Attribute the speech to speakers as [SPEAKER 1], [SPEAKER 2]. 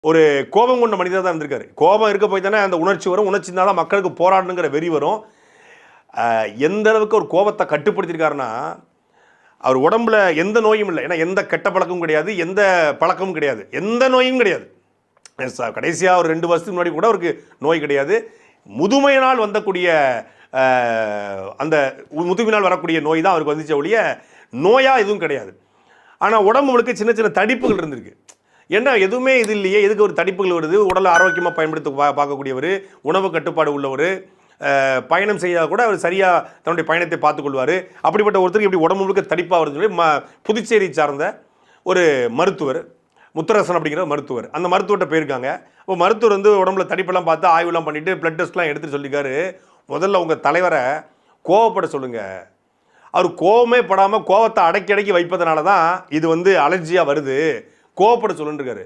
[SPEAKER 1] ஒரு கோபம் கொண்ட மனிதர் தான் இருந்திருக்காரு. கோபம் இருக்க போய் தானே அந்த உணர்ச்சி வரும். உணர்ச்சி இருந்தால் தான் மக்களுக்கு போராடணுங்கிற வெறி வரும். எந்த அளவுக்கு ஒரு கோபத்தை கட்டுப்படுத்தியிருக்காருன்னா, அவர் உடம்புல எந்த நோயும் இல்லை. ஏன்னா எந்த கெட்ட பழக்கமும் கிடையாது, எந்த பழக்கமும் கிடையாது, எந்த நோயும் கிடையாது. கடைசியாக ஒரு 2 வருஷத்துக்கு முன்னாடி கூட அவருக்கு நோய் கிடையாது. முதுமையினால் வந்தக்கூடிய அந்த முதுமையினால் வரக்கூடிய நோய் தான் அவருக்கு வந்துச்ச ஒழிய நோயாக எதுவும் கிடையாது. ஆனால் உடம்பு முழுக்க சின்ன சின்ன தடிப்புகள் இருந்திருக்கு. ஏன்னா எதுவுமே இது இல்லையே, எதுக்கு ஒரு தடிப்புகள் வருது? உடலை ஆரோக்கியமாக பயன்படுத்த பார்க்கக்கூடியவர், உணவு கட்டுப்பாடு உள்ளவர், பயணம் செய்யாத கூட அவர் சரியாக தன்னுடைய பயணத்தை பார்த்துக்கொள்வார். அப்படிப்பட்ட ஒருத்தருக்கு எப்படி உடம்பு முழுக்க தடிப்பாக வருதுன்னு சொல்லி புதுச்சேரி சார்ந்த ஒரு மருத்துவர், முத்தரசன் அப்படிங்கிற மருத்துவர், அந்த மருத்துவர்கிட்ட போயிருக்காங்க. இப்போ மருத்துவர் வந்து உடம்புல தடிப்பெல்லாம் பார்த்து ஆய்வுலாம் பண்ணிவிட்டு ப்ளட் டெஸ்ட்லாம் எடுத்துகிட்டு சொல்லியிருக்காரு, முதல்ல உங்கள் தலைவரை கோவப்பட சொல்லுங்கள். அவர் கோவமே படாமல் கோவத்தை அடக்கி வைப்பதனால தான் இது வந்து அலர்ஜியாக வருது, கோவப்பட சொல்லுன்றிருக்காரு.